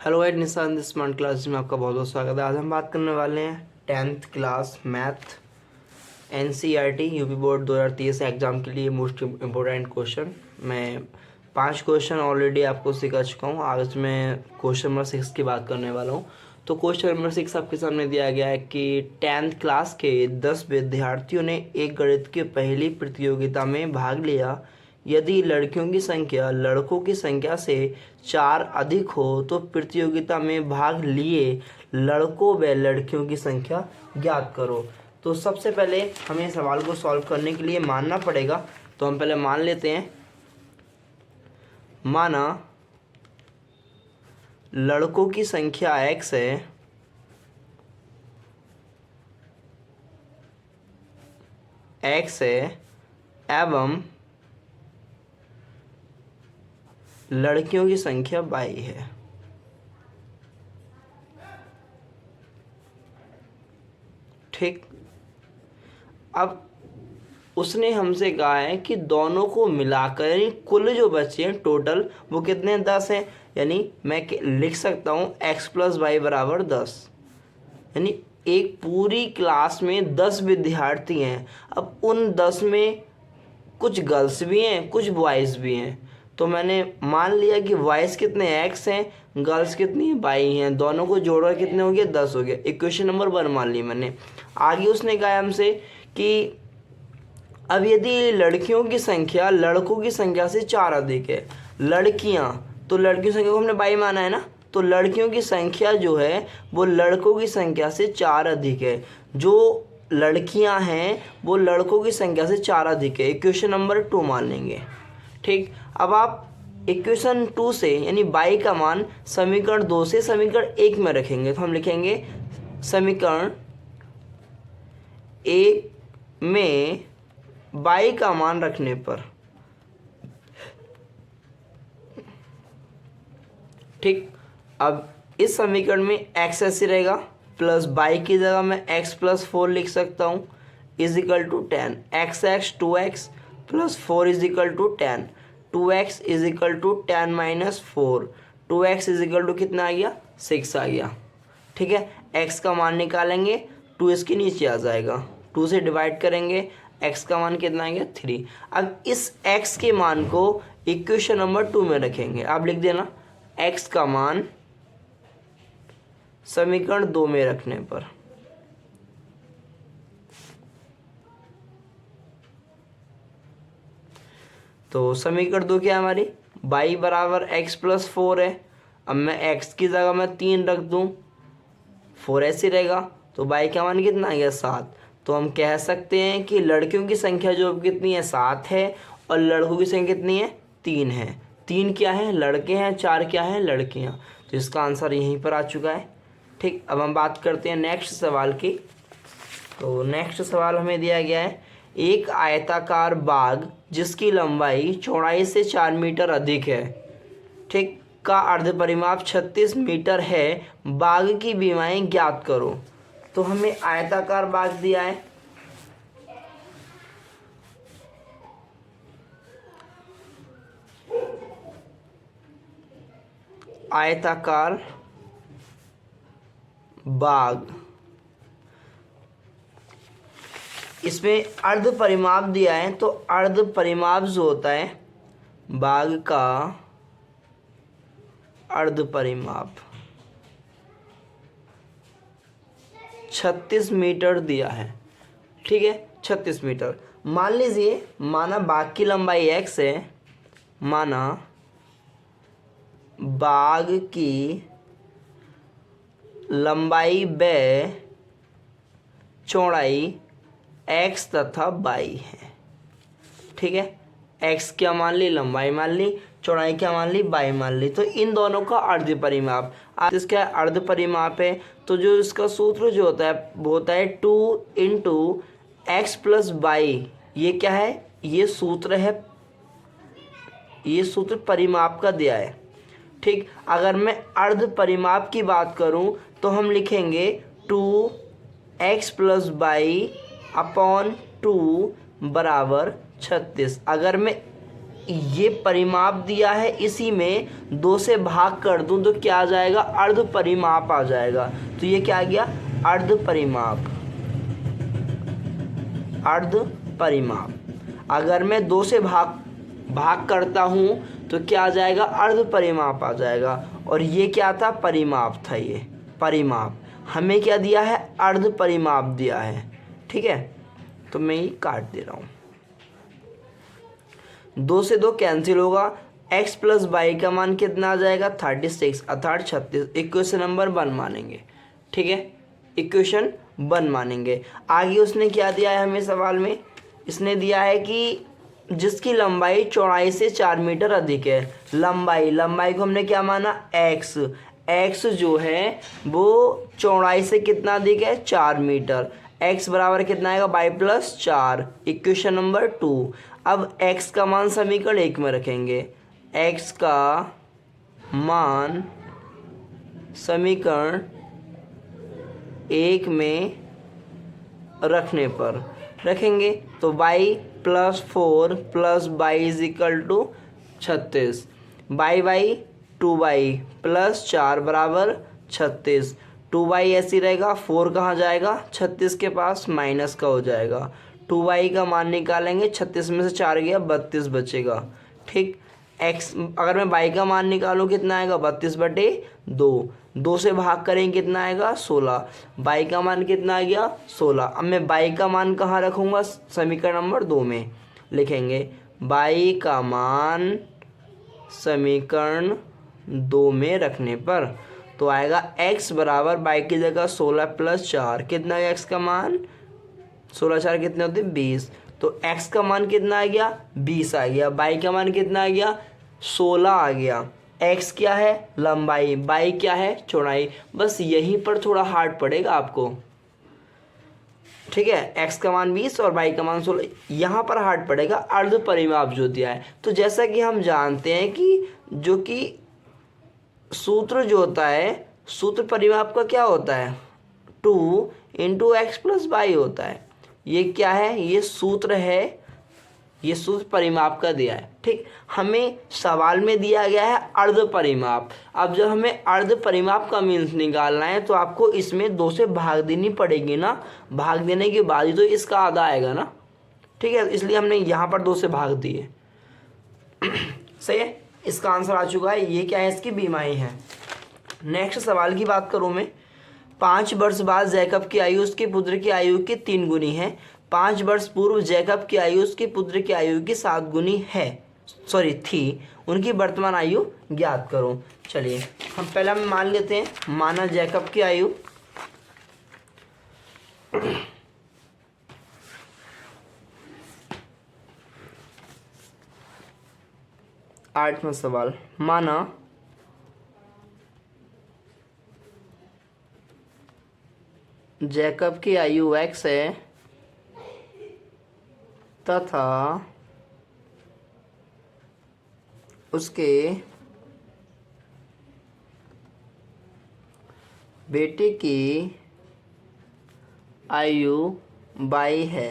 Hello guys, निशान smart class में आपका बहुत बहुत स्वागत है। आज हम बात करने वाले हैं 10th class math NCERT UP board 2023 exam के लिए मोस्ट इम्पोर्टेंट क्वेश्चन। मैं 5 क्वेश्चन ऑलरेडी आपको सिखा चुका हूँ। आज मैं क्वेश्चन नंबर 6 की बात करने वाला हूँ। तो क्वेश्चन नंबर 6 आपके सामने दिया गया है कि 10th क्लास के 10 विद्यार्थियों ने एक गणित की पहली प्रतियोगिता में भाग लिया। यदि लड़कियों की संख्या लड़कों की संख्या से 4 अधिक हो तो प्रतियोगिता में भाग लिए लड़कों व लड़कियों की संख्या ज्ञात करो। तो सबसे पहले हमें सवाल को सॉल्व करने के लिए मानना पड़ेगा। तो हम पहले मान लेते हैं, माना लड़कों की संख्या x है एवं लड़कियों की संख्या y है। ठीक, अब उसने हमसे कहा है कि दोनों को मिलाकर यानी कुल जो बचे हैं टोटल वो कितने हैं, 10 हैं। यानी मैं लिख सकता हूँ x + y = 10। यानी एक पूरी क्लास में 10 विद्यार्थी हैं। अब उन 10 में कुछ गर्ल्स भी हैं, कुछ बॉयज़ भी हैं। तो मैंने मान लिया कि बॉयज़ कितने x हैं, गर्ल्स कितनी y हैं, दोनों को जोड़ा कितने हो गए, 10 हो गए। इक्वेशन नंबर 1 मान ली मैंने। आगे उसने कहा हमसे कि अब यदि लड़कियों की संख्या लड़कों की संख्या से 4 अधिक है, लड़कियां, तो लड़कियों की संख्या को हमने बाई माना है ना, तो लड़कियों की संख्या जो है वो लड़कों की संख्या से 4 अधिक है। जो लड़कियां हैं वो लड़कों की संख्या से 4 अधिक है। इक्वेशन नंबर 2 मान लेंगे। ठीक, अब आप इक्वेशन 2 से यानी बाई का मान समीकरण 2 से समीकरण 1 में रखेंगे। तो हम लिखेंगे समीकरण 1 में बाई का मान रखने पर, ठीक, अब इस समीकरण में x ऐसे रहेगा प्लस बाई की जगह मैं x + 4 लिख सकता हूँ = 10। x 2x + 4 = 10। 2x = 10 - 4। 2x कितना आ गया, 6 आ गया। ठीक है, x का मान निकालेंगे, 2 इसके नीचे आ जाएगा, 2 से डिवाइड करेंगे, x का मान कितना आएगा, 3। अब इस x के मान को इक्वेशन नंबर 2 में रखेंगे। आप लिख देना x का मान समीकरण 2 में रखने पर, तो समीकरण 2 क्या है हमारी, y = x + 4 है। अब मैं x की जगह मैं 3 रख दूं, 4 ऐसे रहेगा, तो y का मान कितना आ गया, 7। तो हम कह सकते हैं कि लड़कियों की संख्या जो कितनी है, 7 है, और लड़कों की संख्या कितनी है, 3 है। 3 क्या है, लड़के हैं, 4 क्या है, लड़कियां। तो इसका आंसर यहीं पर आ चुका है। ठीक, अब हम बात करते हैं नेक्स्ट सवाल की। तो नेक्स्ट सवाल हमें दिया गया है, एक आयताकार बाग जिसकी लंबाई चौड़ाई से 4 मीटर अधिक है, ठीक, का अर्ध परिमाप 36 मीटर है, बाग की बीमाएं ज्ञात करो। तो हमें आयताकार बाग दिया है, आयताकार बाग, इसमें अर्ध परिमाप दिया है। तो अर्ध परिमाप जो होता है बाग का अर्ध परिमाप 36 मीटर दिया है। ठीक है, 36 मीटर। मान लीजिए, माना बाग की लंबाई x है, माना बाग की लंबाई व चौड़ाई x तथा y है। ठीक है, x क्या मान ली, लंबाई मान ली, चौड़ाई क्या मान ली, y मान ली। तो इन दोनों का अर्ध परिमाप, इसका अर्ध परिमाप है, तो जो इसका सूत्र जो होता है वो होता है 2 × x + y। ये क्या है, ये सूत्र है, ये सूत्र परिमाप का दिया है। ठीक, अगर मैं अर्ध परिमाप की बात करूं तो हम लिखेंगे 2x + y / 2 = 36। अगर मैं ये परिमाप दिया है, इसी में 2 से भाग कर दूं तो क्या आ जाएगा, अर्ध परिमाप आ जाएगा। तो ये क्या आ गया, अर्ध परिमाप। अर्ध परिमाप अगर मैं 2 से भाग करता हूं तो क्या आ जाएगा, अर्ध परिमाप आ जाएगा। और ये क्या था, परिमाप था। ये परिमाप हमें क्या दिया है, अर्ध परिमाप दिया है। ठीक है, तो मैं ये काट दे रहा हूँ। 2 से 2 कैंसिल होगा, x प्लस बाई का मान कितना आ जाएगा, 36 अर्थात 36। इक्वेशन नंबर 1 मानेंगे। ठीक है, इक्वेशन 1 मानेंगे। आगे उसने क्या दिया है हमें सवाल में, इसने दिया है कि जिसकी लंबाई चौड़ाई से 4 मीटर अधिक है। लंबाई को हमने क्या माना, x जो है वो चौड़ाई से कितना अधिक है, 4 मीटर। x बराबर कितना आएगा, बाई प्लस 4। Equation number 2। अब x का मान समीकरण 1 में रखेंगे। x का मान समीकरण 1 में रखने पर रखेंगे तो y plus 4 plus by is equal to 36। By 2y plus 4 बराबर 36। 2y ऐसी रहेगा, 4 कहाँ जाएगा, 36 के पास, माइनस का हो जाएगा। 2y का मान निकालेंगे, 36 में से 4 गया, 32 बचेगा। ठीक, x अगर मैं y का मान निकालूँ कितना आएगा, 32/2। 2 से भाग करेंगे कितना आएगा, 16। y का मान कितना आ गया, 16। अब मैं y का मान कहाँ रखूँगा, समीकरण नंबर 2 में लिखेंगे। y का मान समीकरण 2 में रखने पर तो आएगा x बराबर y की जगह 16 प्लस 4, कितना है x का मान, 16 4 कितने होते हैं, 20। तो x का मान कितना आ गया, 20 आ गया। y का मान कितना आ गया, 16 आ गया। x क्या है, लंबाई, y क्या है, चौड़ाई। बस यहीं पर थोड़ा हार्ड पड़ेगा आपको। ठीक है, x का मान 20 और y का मान 16, यहाँ पर हार्ड पड़ेगा। अर्ध परिमाप जो दिया है, तो जैसा कि हम जानते हैं कि जो कि सूत्र जो होता है, सूत्र परिमाप का क्या होता है, 2 इंटू एक्स प्लस वाई होता है। ये क्या है, ये सूत्र है, ये सूत्र परिमाप का दिया है। ठीक, हमें सवाल में दिया गया है अर्ध परिमाप। अब जब हमें अर्ध परिमाप का मीन्स निकालना है तो आपको इसमें 2 से भाग देनी पड़ेगी ना, भाग देने के बाद ही तो इसका आधा आएगा ना। ठीक है, इसलिए हमने यहाँ पर 2 से भाग दिए। सही है, इसका आंसर आ चुका है। ये क्या है, इसकी बीमारी है। नेक्स्ट सवाल की बात करूँ मैं, 5 वर्ष बाद जैकब की आयु उसके पुत्र की आयु की 3 गुनी है। 5 वर्ष पूर्व जैकब की आयु उसके पुत्र की आयु की 7 गुनी थी। उनकी वर्तमान आयु ज्ञात करो। चलिए हम पहला मान लेते हैं, माना जैकब की आयु 8वां सवाल, माना जैकब की आयु x है तथा उसके बेटे की आयु y है।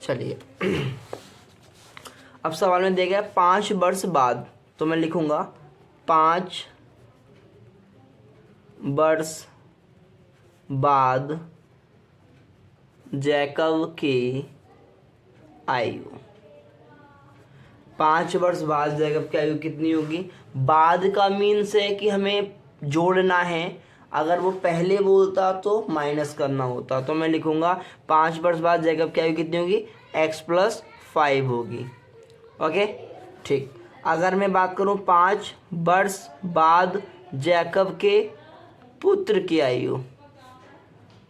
चलिए अब सवाल में देखा है 5 वर्ष बाद, तो मैं लिखूंगा 5 वर्ष बाद जैकब की आयु। 5 वर्ष बाद जैकब की आयु कितनी होगी। बाद का मीन्स है कि हमें जोड़ना है, अगर वो पहले बोलता तो माइनस करना होता। तो मैं लिखूंगा 5 वर्ष बाद जैकब की आयु कितनी होगी, x प्लस 5 होगी। ओके, ठीक। अगर मैं बात करूं 5 वर्ष बाद जैकब के पुत्र की आयु,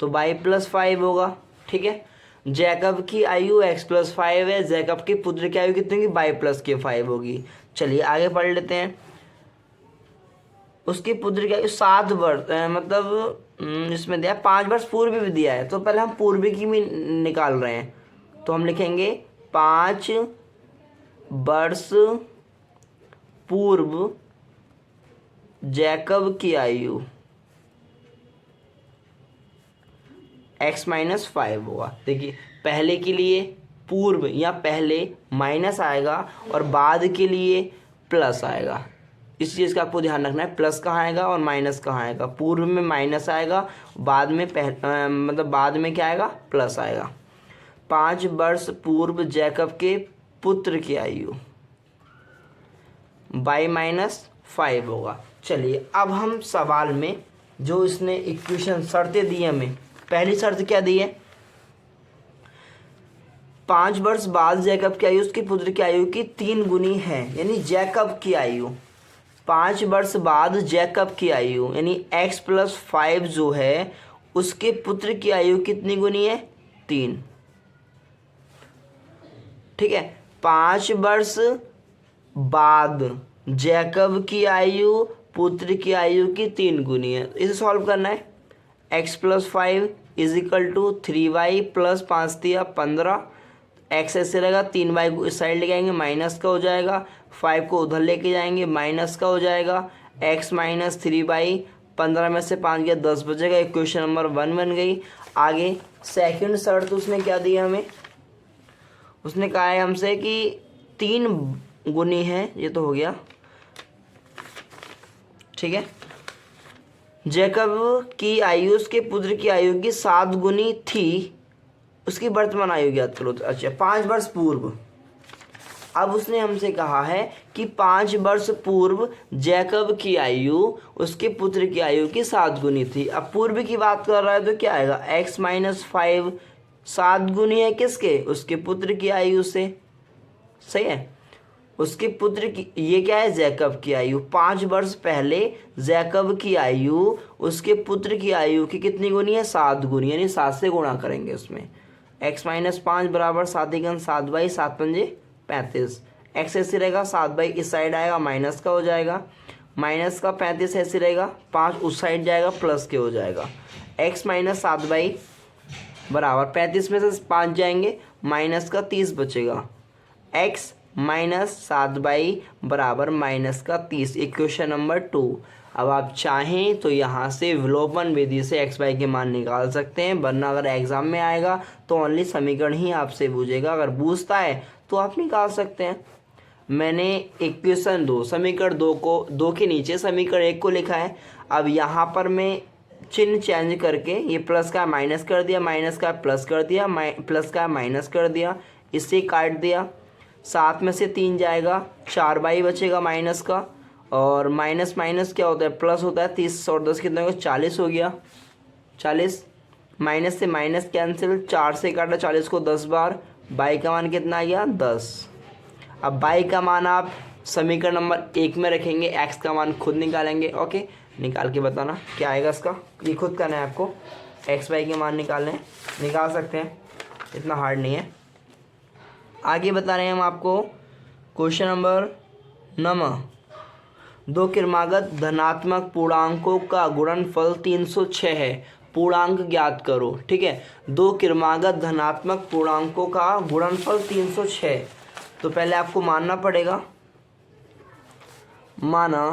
तो y प्लस 5 होगा। ठीक है, जैकब की आयु x प्लस 5 है, जैकब के पुत्र की आयु कितनी होगी, y प्लस के 5 होगी। चलिए आगे पढ़ लेते हैं। उसके पुत्र की आयु 7 वर्ष, मतलब इसमें दिया 5 वर्ष पूर्व भी दिया है, तो पहले हम पूर्व की भी निकाल रहे हैं। तो हम लिखेंगे 5 वर्ष पूर्व जैकब की आयु x माइनस 5 होगा। देखिए पहले के लिए पूर्व या पहले माइनस आएगा और बाद के लिए प्लस आएगा। इस चीज़ का आपको ध्यान रखना है, प्लस कहाँ आएगा और माइनस कहाँ आएगा। पूर्व में माइनस आएगा, बाद में मतलब बाद में क्या आएगा, प्लस आएगा। 5 वर्ष पूर्व जैकब के पुत्र की आयु y-5 होगा। चलिए अब हम सवाल में जो इसने इक्वेशन शर्तें दी हमें, पहली शर्त क्या दी है, 5 वर्ष बाद जैकब की आयु उसके पुत्र की आयु की 3 गुनी है, यानी जैकब की आयु 5 वर्ष बाद जैकब की आयु यानी x+5 जो है उसके पुत्र की आयु कितनी गुनी है, 3। ठीक है, 5 वर्ष बाद जैकब की आयु पुत्र की आयु की 3 गुनी है। इसे सॉल्व करना है। x+5 = 3y + 5 दिया 15, x ऐसे रहेगा, 3y को इस साइड लेके आएंगे माइनस का हो जाएगा, 5 को उधर लेके जाएंगे माइनस का हो जाएगा, x - 3y, 15 में से 5 गया 10 बचेगा। इक्वेशन नंबर 1 बन गई। आगे सेकंड शर्त उसने क्या दिया हमें, उसने कहा है हमसे कि 3 गुनी है, ये तो हो गया। ठीक है, जैकब की आयु उसके पुत्र की आयु की 7 गुनी थी, उसकी वर्तमान आयु ज्ञात करो। अच्छा, 5 वर्ष पूर्व। अब उसने हमसे कहा है कि 5 वर्ष पूर्व जैकब की आयु उसके पुत्र की आयु की 7 गुनी थी। अब पूर्व की बात कर रहा है तो क्या आएगा, x-5 7 गुनी है किसके, उसके पुत्र की आयु से। सही है, उसके पुत्र की, ये क्या है, जैकब की आयु। 5 वर्ष पहले जैकब की आयु उसके पुत्र की आयु की कितनी गुनी है, 7 गुनी, यानी 7 से गुणा करेंगे उसमें। x - 5 = 7 × 7 7 × 35। x ऐसे रहेगा, 7 इस साइड आएगा माइनस का हो जाएगा, माइनस का 35 ऐसे रहेगा, 5 उस साइड जाएगा प्लस के हो जाएगा। x - 7 बराबर 35 में से 5 जाएंगे माइनस का 30 बचेगा। x - 7 बराबर माइनस का 30, इक्वेशन नंबर 2। अब आप चाहें तो यहाँ से विलोपन विधि से x y के मान निकाल सकते हैं, वरना अगर एग्जाम में आएगा तो ओनली समीकरण ही आपसे पूछेगा। अगर पूछता है तो आप निकाल सकते हैं। मैंने इक्वेशन 2 समीकरण 2 को 2 के नीचे समीकरण 1 को लिखा है। अब यहाँ पर मैं चिन्ह चेंज करके ये प्लस का माइनस कर दिया, माइनस का प्लस कर दिया, प्लस का माइनस कर दिया, इससे काट दिया। 7 में से 3 जाएगा, 4y बचेगा माइनस का, और माइनस माइनस क्या होता है, प्लस होता है। 30 और 10 कितना होगा, 40 हो गया। 40 माइनस से माइनस कैंसिल, 4 से काटा 40 को 10 बार, y का मान कितना आ गया, 10। अब y का मान आप समीकरण नंबर 1 में रखेंगे, x का मान खुद निकालेंगे। ओके, निकाल के बताना क्या आएगा इसका, ये खुद करना है आपको। x y के मान निकालने, निकाल सकते हैं, इतना हार्ड नहीं है। आगे बता रहे हैं हम आपको क्वेश्चन नंबर 9। 2 क्रमागत धनात्मक पूर्णांकों का गुणनफल 306 है, पूर्णांक ज्ञात करो। ठीक है, 2 क्रमागत धनात्मक पूर्णांकों का गुणनफल 306। तो पहले आपको मानना पड़ेगा, माना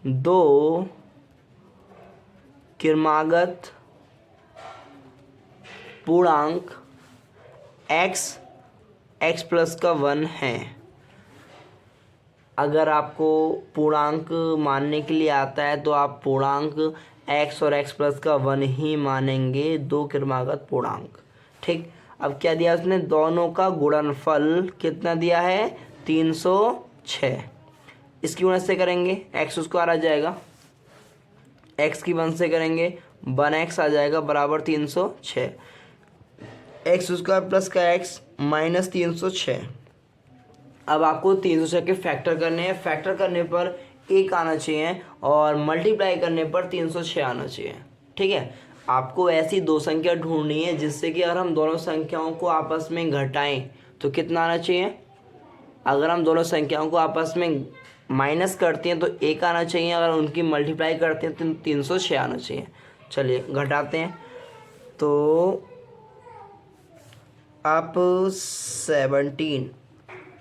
2 क्रमागत पूर्णांक x प्लस का 1 है। अगर आपको पूर्णांक मानने के लिए आता है तो आप पूर्णांक x और x प्लस का 1 ही मानेंगे, 2 क्रमागत पूर्णांक। ठीक, अब क्या दिया उसने, दोनों का गुणनफल कितना दिया है, 306। इसकी 1 से करेंगे x उसको आ जाएगा, x की 1 से करेंगे 1x आ जाएगा बराबर 306, x² प्लस का x माइनस 306। अब आपको 306 के फैक्टर करने हैं, फैक्टर करने पर 1 आना चाहिए और मल्टीप्लाई करने पर 306 आना चाहिए। ठीक है, आपको ऐसी 2 संख्या ढूंढनी है जिससे कि अगर हम दोनों संख्याओं को आपस में घटाएं तो कितना आना चाहिए, अगर हम दोनों संख्याओं को आपस में माइनस करते हैं तो 1 आना चाहिए, अगर उनकी मल्टीप्लाई करते हैं तो 306 आना चाहिए। चलिए घटाते हैं, तो आप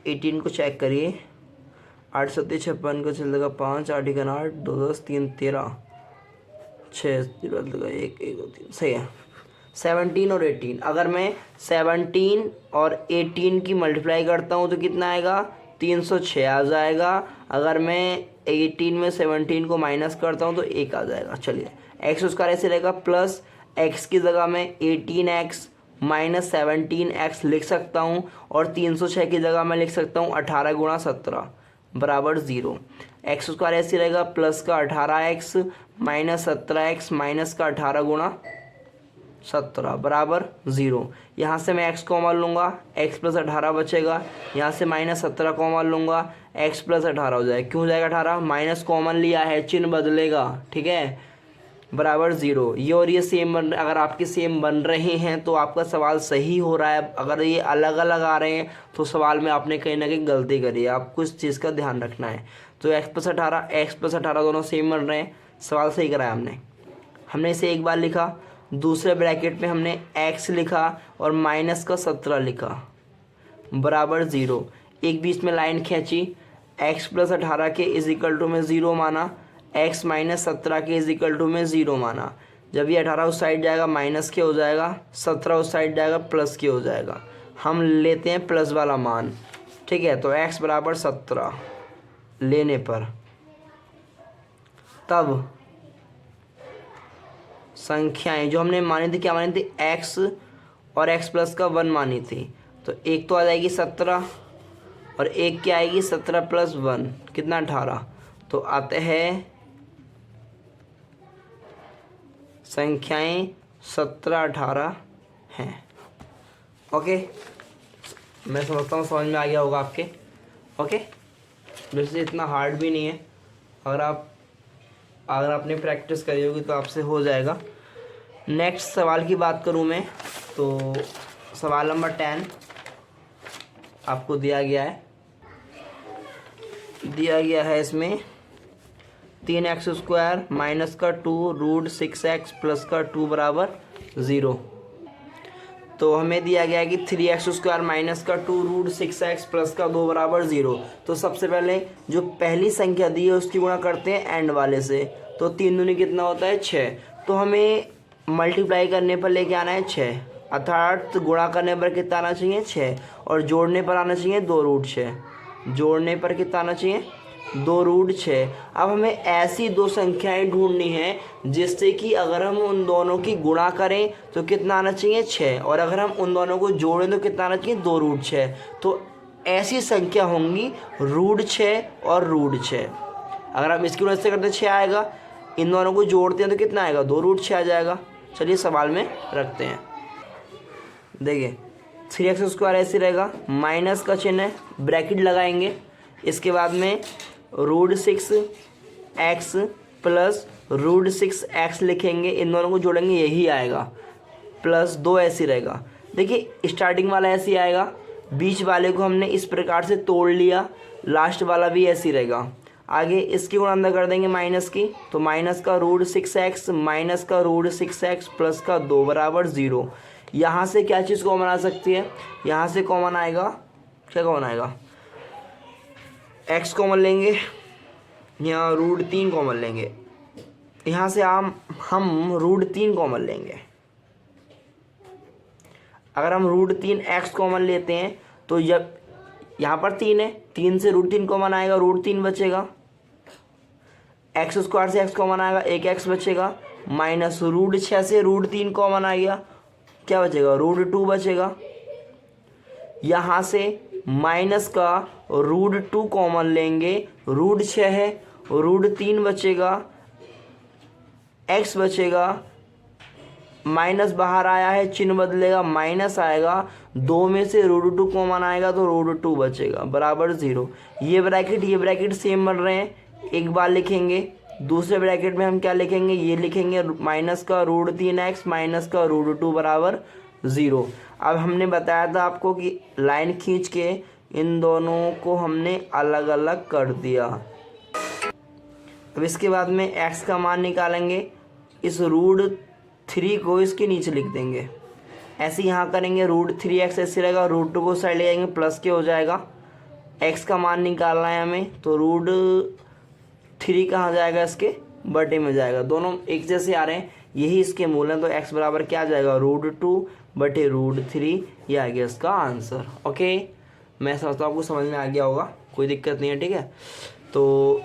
18 को चेक करिए, 8 7 56 को चलेगा 5, 8 1 8, 2 10 3 13, 6 0 1 1 2 3, सही है। 17 और 18, अगर मैं 17 और 18 की मल्टीप्लाई करता हूँ तो कितना आएगा, 306 आ जाएगा। अगर मैं 18 में 17 को माइनस करता हूँ तो 1 आ जाएगा। चलिए एक्स स्क्वायर ऐसे रहेगा, प्लस एक्स की जगह मैं 18x माइनस 17x लिख सकता हूँ, और 306 की जगह मैं लिख सकता हूँ 18 गुणा 17 बराबर 0। एक्स स्क्वायर ऐसे रहेगा, प्लस का 18x माइनस 17x माइनस का 18 गुणा 17 बराबर 0। यहाँ से मैं x कॉमन लूँगा, x प्लस 18 बचेगा। यहाँ से माइनस 17 कॉमन लूँगा, x प्लस 18 हो जाएगा। क्यों हो जाएगा 18, माइनस कॉमन लिया है, चिन्ह बदलेगा, ठीक है, बराबर 0। ये और ये सेम बन, अगर आपके सेम बन रहे हैं तो आपका सवाल सही हो रहा है। अगर ये अलग अलग आ रहे हैं तो सवाल में आपने कहीं ना कहीं गलती करी है, आपको इस चीज़ का ध्यान रखना है। तो x प्लस 18 दोनों सेम बन रहे हैं, सवाल सही कराया हमने इसे एक बार लिखा, दूसरे ब्रैकेट में हमने x लिखा और माइनस का 17 लिखा बराबर 0। एक बीच में लाइन खींची, x प्लस 18 के इज इक्वल टू में 0 माना, x माइनस 17 के इज इक्वल टू में 0 माना। जब ये 18 उस साइड जाएगा माइनस के हो जाएगा, 17 उस साइड जाएगा प्लस के हो जाएगा। हम लेते हैं प्लस वाला मान, ठीक है। तो x बराबर 17 लेने पर तब संख्याएं जो हमने मानी थी, क्या मानी थी, x और x प्लस का 1 मानी थी। तो एक तो आ जाएगी 17 और एक क्या आएगी 17 प्लस 1 कितना 18। तो आते हैं संख्याएं 17 18 हैं। ओके, मैं समझता हूँ समझ में आ गया होगा आपके। ओके, वैसे इतना हार्ड भी नहीं है, अगर आपने प्रैक्टिस करी होगी तो आपसे हो जाएगा। नेक्स्ट सवाल की बात करूँ मैं तो सवाल नंबर 10 आपको दिया गया है इसमें 3x स्क्वायर माइनस का 2 रूट 6x प्लस का 2 बराबर 0। तो हमें दिया गया है कि 3x स्क्वायर माइनस का 2 रूट 6x प्लस का 2 बराबर 0। तो सबसे पहले जो पहली संख्या दी है उसकी गुणा करते हैं एंड वाले से। तो 3 दूनी कितना होता है 6। तो हमें मल्टीप्लाई करने पर लेके आना है 6, अर्थात गुणा करने पर कितना आना चाहिए 6, और जोड़ने पर आना चाहिए 2 रूट 6। जोड़ने पर कितना आना चाहिए 2 रूट 6। अब हमें ऐसी दो संख्याएं ढूंढनी है जिससे कि अगर हम उन दोनों की गुणा करें तो कितना आना चाहिए 6, और अगर हम उन दोनों को जोड़ें तो कितना आना चाहिए 2 रूट 6। तो ऐसी संख्या होंगी रूट 6 और रूट 6। अगर हम इसकी वजह से करते 6 आएगा, इन दोनों को जोड़ते हैं तो कितना आएगा 2 रूट 6 आ जाएगा। चलिए सवाल में रखते हैं। देखिए 3x स्क्वायर ऐसे रहेगा, माइनस का चिन्ह है, ब्रैकेट लगाएंगे, इसके बाद में root 6x plus root 6x लिखेंगे, इन दोनों को जोड़ेंगे यही आएगा, प्लस 2 ऐसे रहेगा। देखिए स्टार्टिंग वाला ऐसे आएगा, बीच वाले को हमने इस प्रकार से तोड़ लिया, लास्ट वाला भी ऐसे रहेगा। आगे इसकी गुणा अंदर कर देंगे माइनस की, तो माइनस का रूट 6x माइनस का रूट 6x प्लस का 2 बराबर 0। यहाँ से क्या चीज़ कॉमन आ सकती है, यहाँ से कॉमन आएगा, क्या कॉमन आएगा, x कॉमन लेंगे, यहाँ रूट 3 कॉमन लेंगे, यहाँ से हम रूट 3 कॉमन लेंगे। अगर हम रूट 3x कॉमन लेते हैं तो जब यहाँ पर 3 है, 3 से रूट 3 कॉमन आएगा, रूट 3 बचेगा, एक्स स्क्वायर से x कॉमन आएगा, एक x बचेगा, माइनस रूट 6 से रूट 3 कॉमन आ गया, क्या बचेगा रूट 2 बचेगा। यहाँ से माइनस का रूट 2 कॉमन लेंगे, रूट 6 है, रूट 3 बचेगा, x बचेगा, माइनस बाहर आया है, चिन्ह बदलेगा, माइनस आएगा, 2 में से रूट 2 कॉमन आएगा तो रूट 2 बचेगा बराबर 0। ये ब्रैकेट सेम बन रहे हैं, एक बार लिखेंगे, दूसरे ब्रैकेट में हम क्या लिखेंगे, ये लिखेंगे माइनस का रूट 3x माइनस का रूट 2 बराबर 0। अब हमने बताया था आपको कि लाइन खींच के इन दोनों को हमने अलग अलग कर दिया। अब इसके बाद में x का मान निकालेंगे, इस रूट 3 को इसके नीचे लिख देंगे, ऐसे यहाँ करेंगे, रूट 3x ऐसे रहेगा, रूट 2 को साइड ले जाएंगे, प्लस के हो जाएगा। x का मान निकालना है हमें, तो रूट 3 कहाँ जाएगा, इसके बटे में जाएगा। दोनों एक जैसे आ रहे हैं, यही इसके मूल हैं। तो x बराबर क्या आ जाएगा, √2/√3, ये आ गया इसका आंसर। ओके, मैं समझता हूँ आपको समझ में आ गया होगा, कोई दिक्कत नहीं है। ठीक है, तो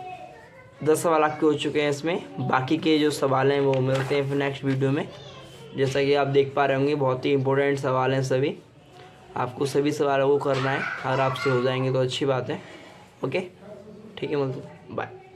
10 सवाल आपके हो चुके हैं इसमें। बाकी के जो सवाल हैं वो मिलते हैं फिर नेक्स्ट वीडियो में। जैसा कि आप देख पा रहे होंगे बहुत ही इंपॉर्टेंट सवाल हैं सभी, आपको सभी सवालों को करना है। अगर आपसे हो जाएंगे तो अच्छी बात है। ओके, ठीक है, मतलब बाय।